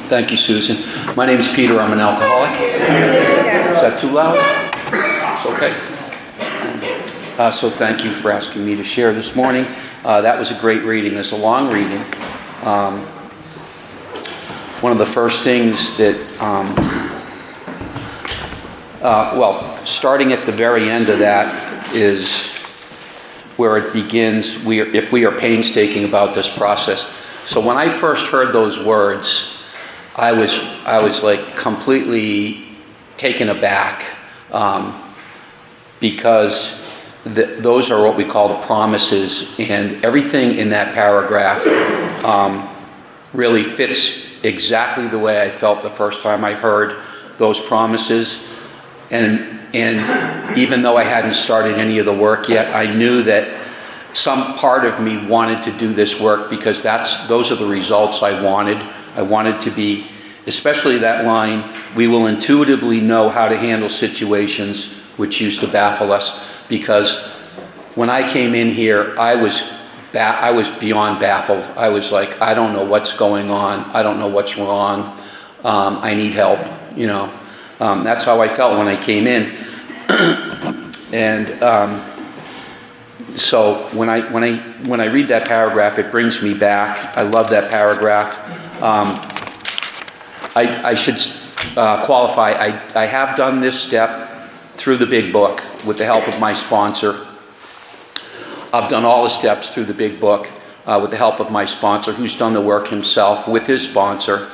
Thank you, Susan. My name is Peter. I'm an alcoholic. Is that too loud? It's okay. So thank you for asking me to share this morning. That was a great reading. It's a long reading. One of the first things that, starting at the very end of that is where it begins. If we are painstaking about this process. So when I first heard those words, I was like completely taken aback because those are what we call the promises, and everything in that paragraph really fits exactly the way I felt the first time I heard those promises. And even though I hadn't started any of the work yet, I knew that some part of me wanted to do this work because those are the results I wanted. I wanted to be, especially that line, we will intuitively know how to handle situations which used to baffle us. Because when I came in here, I was beyond baffled. I was like, I don't know what's going on. I don't know what's wrong. I need help, That's how I felt when I came in. And so when I read that paragraph, it brings me back. I love that paragraph. I should qualify. I have done this step through the Big Book with the help of my sponsor. I've done all the steps through the Big Book with the help of my sponsor, who's done the work himself with his sponsor.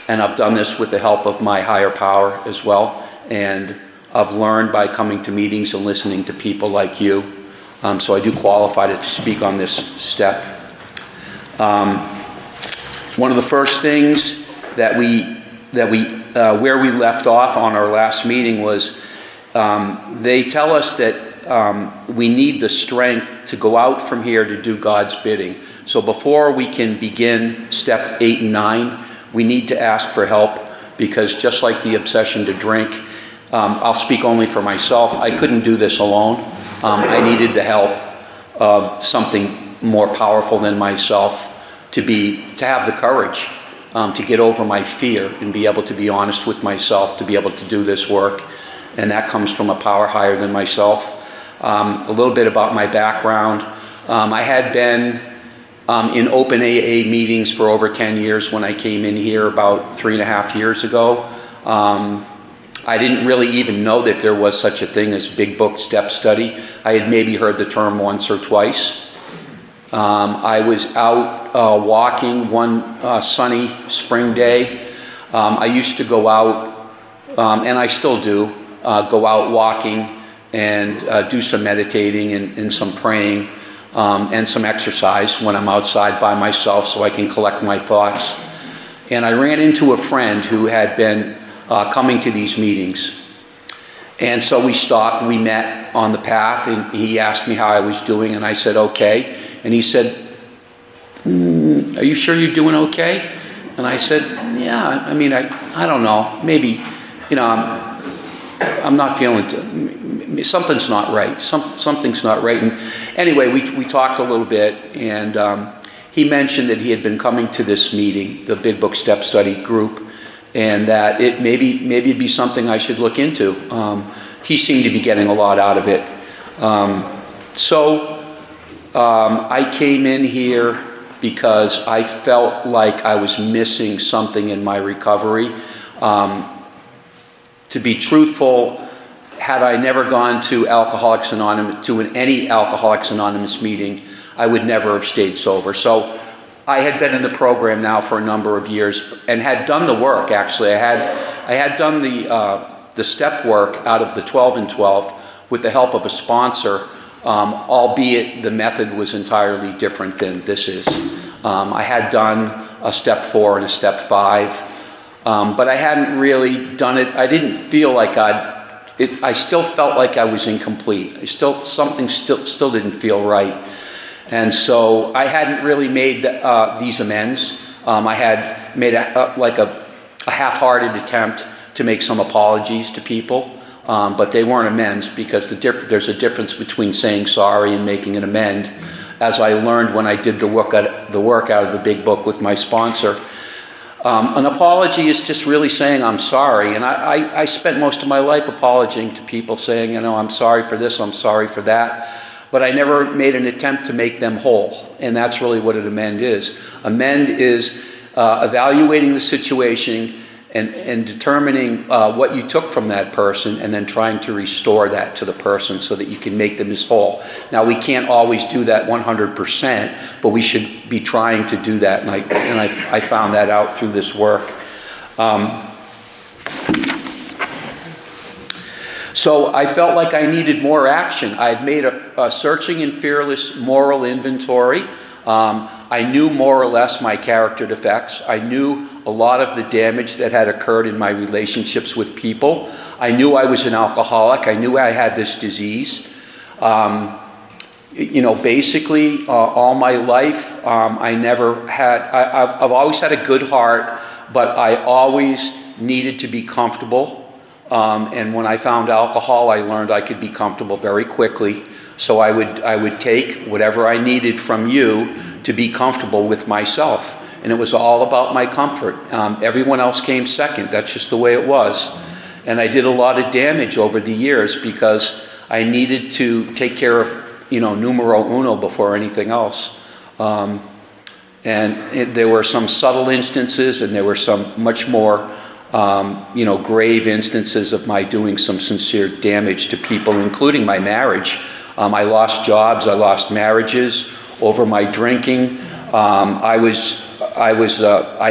And I've done this with the help of my higher power as well. And I've learned by coming to meetings and listening to people like you. So I do qualify to speak on this step. One of the first things that where we left off on our last meeting was they tell us that we need the strength to go out from here to do God's bidding. So before we can begin step 8 and 9, we need to ask for help, because just like the obsession to drink, I'll speak only for myself. I couldn't do this alone. I needed the help of something more powerful than myself to have the courage to get over my fear and be able to be honest with myself, to be able to do this work. And that comes from a power higher than myself. A little bit about my background. I had been in open AA meetings for over 10 years when I came in here about 3.5 years ago. I didn't really even know that there was such a thing as Big Book Step Study. I had maybe heard the term once or twice. I was out walking one sunny spring day. I used to go out, and I still do, go out walking and do some meditating and some praying and some exercise when I'm outside by myself so I can collect my thoughts. And I ran into a friend who had been coming to these meetings. And so we stopped, we met on the path, and he asked me how I was doing, and I said, okay. And he said, are you sure you're doing okay? And I said, yeah, I don't know, maybe, I'm not feeling it. Something's not right. Something's not right. And anyway, we talked a little bit, and he mentioned that he had been coming to this meeting, the Big Book Step Study group, and that it maybe it'd be something I should look into. He seemed to be getting a lot out of it. So I came in here because I felt like I was missing something in my recovery. To be truthful, had I never gone to Alcoholics Anonymous, any Alcoholics Anonymous meeting, I would never have stayed sober. So I had been in the program now for a number of years and had done the work, actually. I had done the step work out of the 12 and 12 with the help of a sponsor, albeit the method was entirely different than this is. I had done a step 4 and a step 5, but I hadn't really done it. I didn't feel like I still felt like I was incomplete. Something still didn't feel right. And so I hadn't really made these amends. I had made a half-hearted attempt to make some apologies to people, but they weren't amends, because there's a difference between saying sorry and making an amend, as I learned when I did the work out of the Big Book with my sponsor. An apology is just really saying I'm sorry. And I spent most of my life apologizing to people, saying, I'm sorry for this, I'm sorry for that. But I never made an attempt to make them whole. And that's really what an amend is. Amend is evaluating the situation and determining what you took from that person, and then trying to restore that to the person so that you can make them as whole. Now, we can't always do that 100%, but we should be trying to do that, and I found that out through this work. So I felt like I needed more action. I had made a searching and fearless moral inventory. I knew more or less my character defects. I knew a lot of the damage that had occurred in my relationships with people. I knew I was an alcoholic. I knew I had this disease. Basically, all my life, I've always had a good heart, but I always needed to be comfortable. And when I found alcohol, I learned I could be comfortable very quickly. So I would take whatever I needed from you to be comfortable with myself. And it was all about my comfort. Everyone else came second. That's just the way it was. And I did a lot of damage over the years because I needed to take care of, numero uno before anything else. There were some subtle instances, and there were some much more grave instances of my doing some sincere damage to people, including my marriage. I lost jobs, I lost marriages over my drinking. I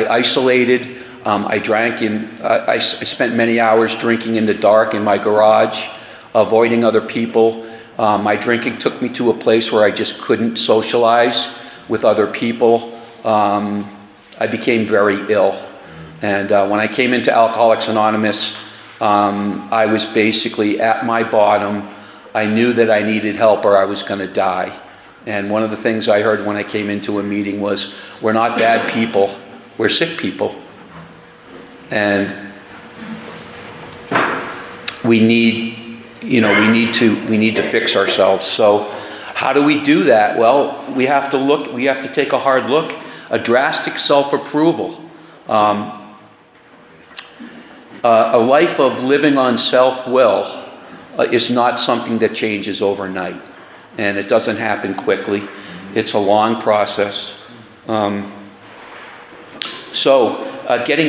isolated. I drank I spent many hours drinking in the dark in my garage, avoiding other people. My drinking took me to a place where I just couldn't socialize with other people. I became very ill. And when I came into Alcoholics Anonymous, I was basically at my bottom. I knew that I needed help or I was going to die. And one of the things I heard when I came into a meeting was, we're not bad people, we're sick people. And we need to fix ourselves. So how do we do that? Well, we have to take a hard look, a drastic self-approval. A life of living on self-will is not something that changes overnight, and it doesn't happen quickly. It's a long process. Getting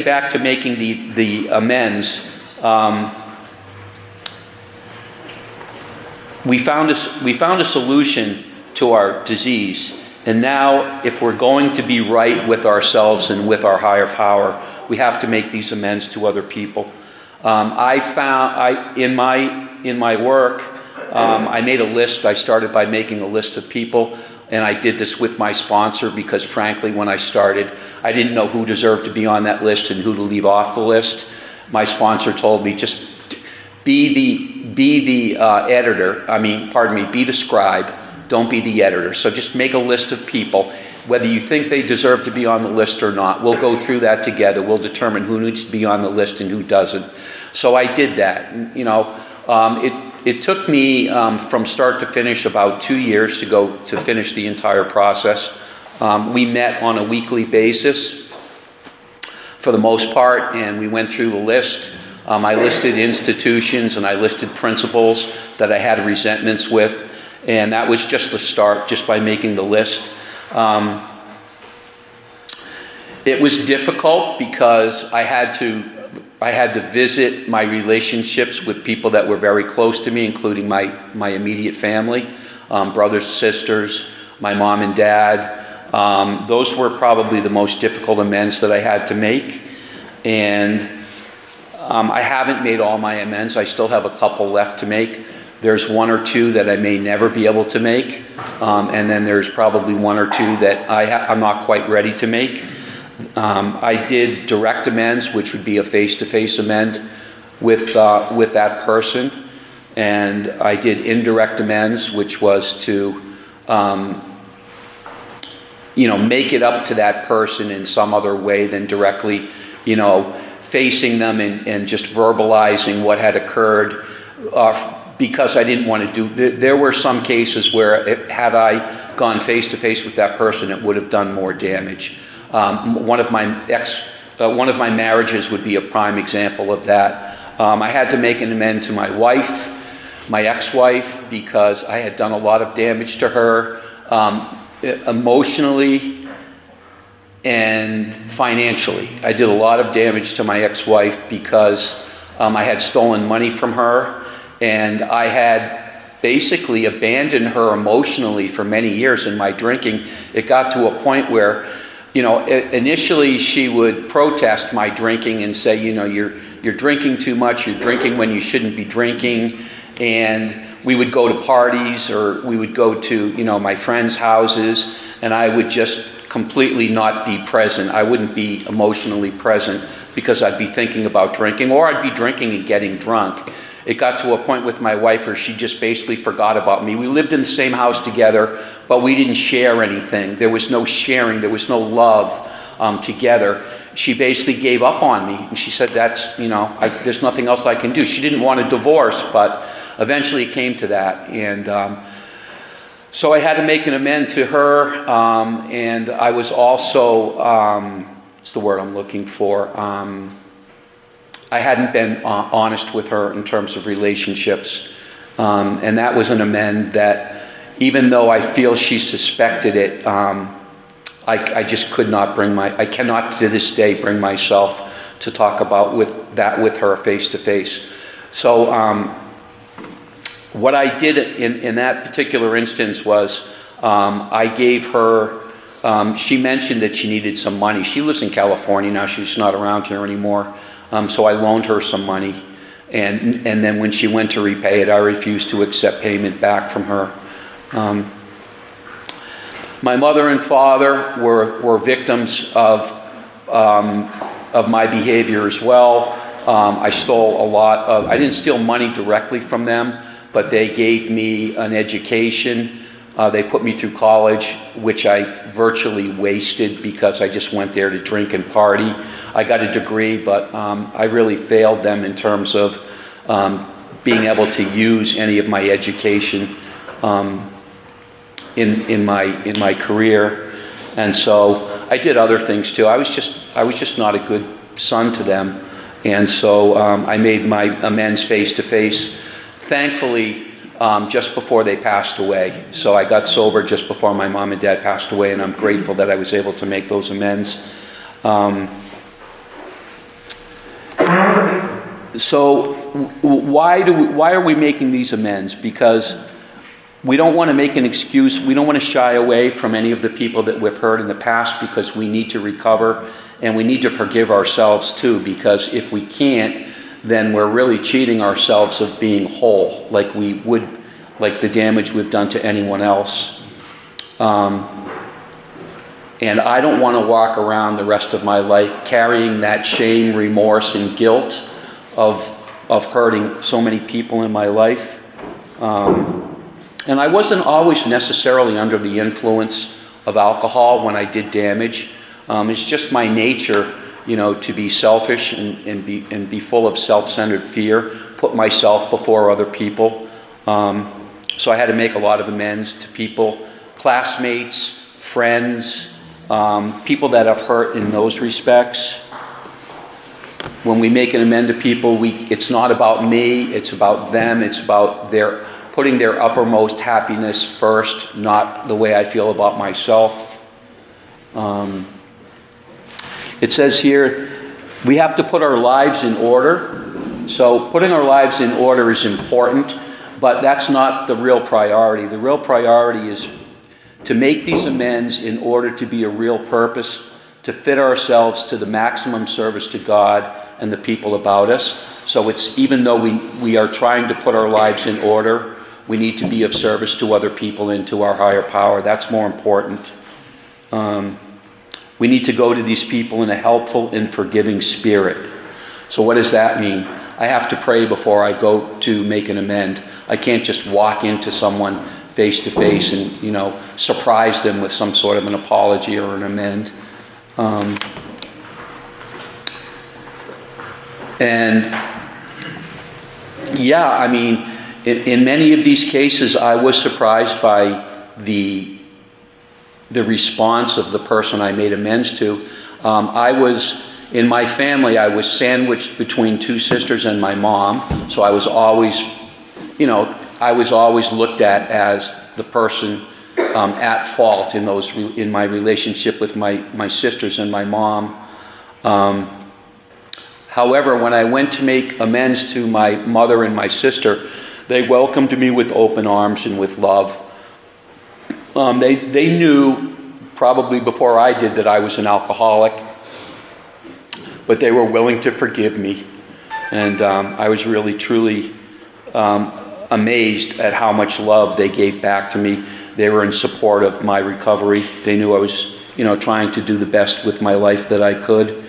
back to making the amends, we found a solution to our disease, and now if we're going to be right with ourselves and with our higher power, we have to make these amends to other people. In my work, I made a list. I started by making a list of people, and I did this with my sponsor because, frankly, when I started, I didn't know who deserved to be on that list and who to leave off the list. My sponsor told me, just be the editor. Be the scribe. Don't be the editor. So just make a list of people, whether you think they deserve to be on the list or not. We'll go through that together. We'll determine who needs to be on the list and who doesn't. So I did that. It took me from start to finish about 2 years to finish the entire process. We met on a weekly basis for the most part, and we went through the list. I listed institutions and I listed principals that I had resentments with, and that was just the start, just by making the list. It was difficult because I had to visit my relationships with people that were very close to me, including my immediate family, brothers, sisters, my mom and dad. Those were probably the most difficult amends that I had to make. And I haven't made all my amends. I still have a couple left to make. There's one or two that I may never be able to make. And then there's probably one or two that I'm not quite ready to make. I did direct amends, which would be a face-to-face amend with that person. And I did indirect amends, which was to make it up to that person in some other way than directly, facing them and just verbalizing what had occurred, because I didn't want to do. There were some cases where had I gone face to face with that person, it would have done more damage. One of my one of my marriages would be a prime example of that. I had to make an amends to my wife, my ex-wife, because I had done a lot of damage to her, emotionally and financially. I did a lot of damage to my ex-wife because I had stolen money from her, and I had basically abandoned her emotionally for many years in my drinking. It got to a point where, initially she would protest my drinking and say, you're drinking too much, you're drinking when you shouldn't be drinking. And we would go to parties, or we would go to, my friends' houses, and I would just completely not be present. I wouldn't be emotionally present because I'd be thinking about drinking, or I'd be drinking and getting drunk. It got to a point with my wife where she just basically forgot about me. We lived in the same house together, but we didn't share anything. There was no sharing. There was no love together. She basically gave up on me. And she said, there's nothing else I can do. She didn't want a divorce, but eventually it came to that. And so I had to make an amend to her. And I was also, what's the word I'm looking for? I hadn't been honest with her in terms of relationships. And that was an amend that, even though I feel she suspected it, I just could not I cannot to this day bring myself to talk about with her face to face. So what I did in that particular instance was I gave her, she mentioned that she needed some money. She lives in California now. She's not around here anymore. So I loaned her some money. And then when she went to repay it, I refused to accept payment back from her. My mother and father were victims of my behavior as well. I stole a lot of, I didn't steal money directly from them, but they gave me an education. They put me through college, which I virtually wasted because I just went there to drink and party. I got a degree, but I really failed them in terms of being able to use any of my education in my career. And so I did other things too. I was just not a good son to them. And so I made my amends face to face, thankfully, just before they passed away. So I got sober just before my mom and dad passed away, and I'm grateful that I was able to make those amends. So why are we making these amends? Because we don't want to make an excuse. We don't want to shy away from any of the people that we've hurt in the past, because we need to recover, and we need to forgive ourselves too, because if we can't, then we're really cheating ourselves of being whole, like the damage we've done to anyone else. And I don't want to walk around the rest of my life carrying that shame, remorse, and guilt of hurting so many people in my life. And I wasn't always necessarily under the influence of alcohol when I did damage. It's just my nature, to be selfish and be full of self-centered fear, put myself before other people. So I had to make a lot of amends to people, classmates, friends, people that I've hurt in those respects. When we make an amend to people, it's not about me, it's about them, it's about putting their uppermost happiness first, not the way I feel about myself. It says here, we have to put our lives in order. So putting our lives in order is important, but that's not the real priority. The real priority is to make these amends in order to be a real purpose, to fit ourselves to the maximum service to God and the people about us. So it's, even though we are trying to put our lives in order, we need to be of service to other people and to our higher power. That's more important. We need to go to these people in a helpful and forgiving spirit. So what does that mean? I have to pray before I go to make an amend. I can't just walk into someone face to face and, surprise them with some sort of an apology or an amend. In many of these cases, I was surprised by the response of the person I made amends to. In my family, I was sandwiched between two sisters and my mom, so I was always, I was always looked at as the person at fault in my relationship with my sisters and my mom. However, when I went to make amends to my mother and my sister, they welcomed me with open arms and with love. They knew probably before I did that I was an alcoholic, but they were willing to forgive me. And I was really, truly amazed at how much love they gave back to me. They were in support of my recovery. They knew I was, trying to do the best with my life that I could.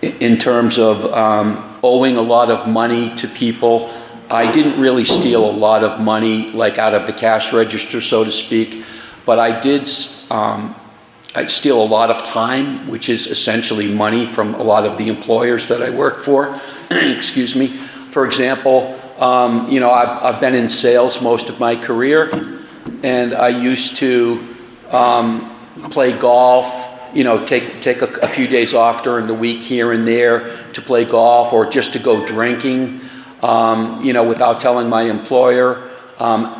In terms of owing a lot of money to people, I didn't really steal a lot of money, like out of the cash register, so to speak, but I did I'd steal a lot of time, which is essentially money from a lot of the employers that I work for. Excuse me. For example, I've been in sales most of my career, and I used to play golf, take a few days off during the week here and there to play golf or just to go drinking, without telling my employer.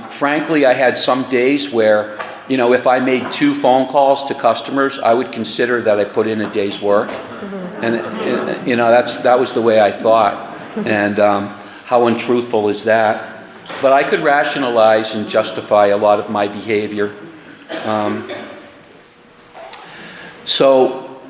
Frankly, I had some days where, if I made 2 phone calls to customers, I would consider that I put in a day's work. And, that was the way I thought. And how untruthful is that? But I could rationalize and justify a lot of my behavior. So,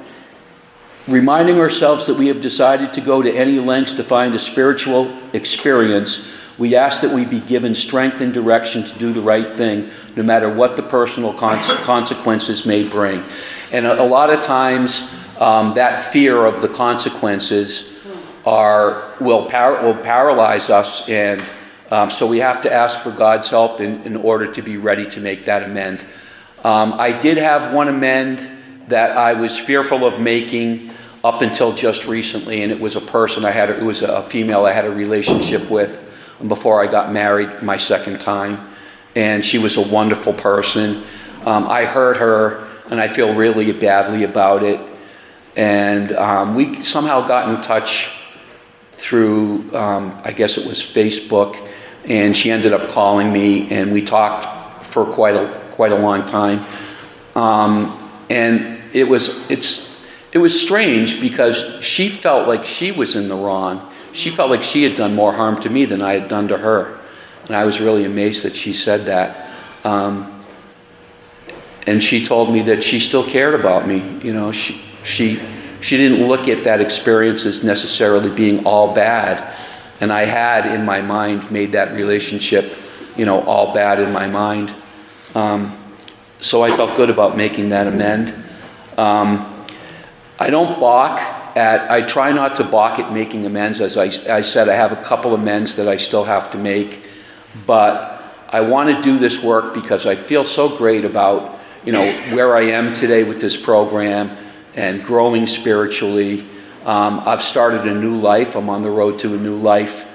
reminding ourselves that we have decided to go to any lengths to find a spiritual experience, we ask that we be given strength and direction to do the right thing, no matter what the personal consequences may bring. And a lot of times, that fear of the consequences will paralyze us, and so we have to ask for God's help in order to be ready to make that amend. I did have one amend that I was fearful of making up until just recently, and it was a person it was a female I had a relationship with before I got married my second time, and she was a wonderful person. I hurt her, and I feel really badly about it, and we somehow got in touch through, I guess it was Facebook, and she ended up calling me, and we talked for quite a long time. And it was strange because she felt like she was in the wrong. She felt like she had done more harm to me than I had done to her. And I was really amazed that she said that. And she told me that she still cared about me. She didn't look at that experience as necessarily being all bad. And I had, in my mind, made that relationship, all bad in my mind. So I felt good about making that amend. I don't I try not to balk at making amends. As I said, I have a couple amends that I still have to make. But I want to do this work because I feel so great about, where I am today with this program and growing spiritually. I've started a new life. I'm on the road to a new life.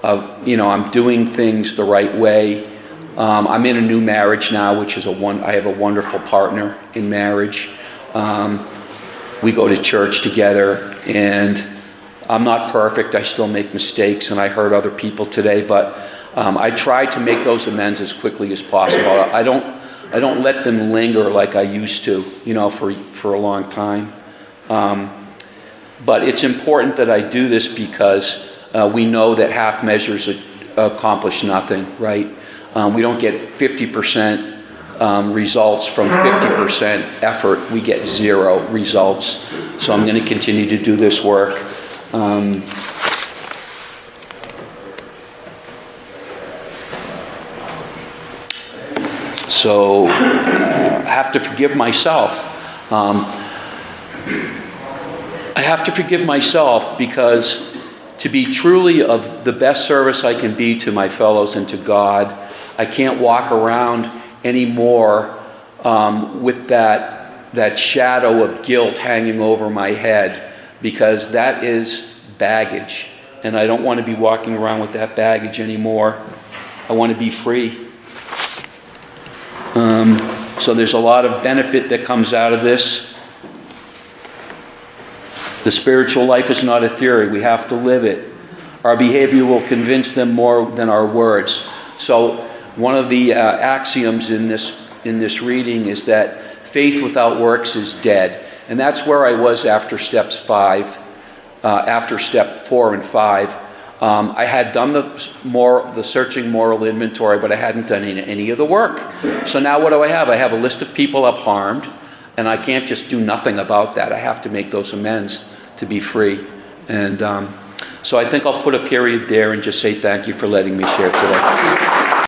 I'm doing things the right way. I'm in a new marriage now, which is I have a wonderful partner in marriage. We go to church together, and I'm not perfect. I still make mistakes, and I hurt other people today, but I try to make those amends as quickly as possible. I don't let them linger like I used to, for a long time. But it's important that I do this because we know that half measures accomplish nothing, right? We don't get 50% results from 50% effort. We get 0 results. So I'm going to continue to do this work. So I have to forgive myself. I have to forgive myself because to be truly of the best service I can be to my fellows and to God, I can't walk around anymore with that shadow of guilt hanging over my head, because that is baggage, and I don't want to be walking around with that baggage anymore. I want to be free. So there's a lot of benefit that comes out of this. The spiritual life is not a theory. We have to live it. Our behavior will convince them more than our words. So one of the axioms in this reading is that faith without works is dead. And that's where I was after step 4 and 5. I had done the searching moral inventory, but I hadn't done any of the work. So now what do I have? I have a list of people I've harmed, and I can't just do nothing about that. I have to make those amends to be free. And so I think I'll put a period there and just say thank you for letting me share today.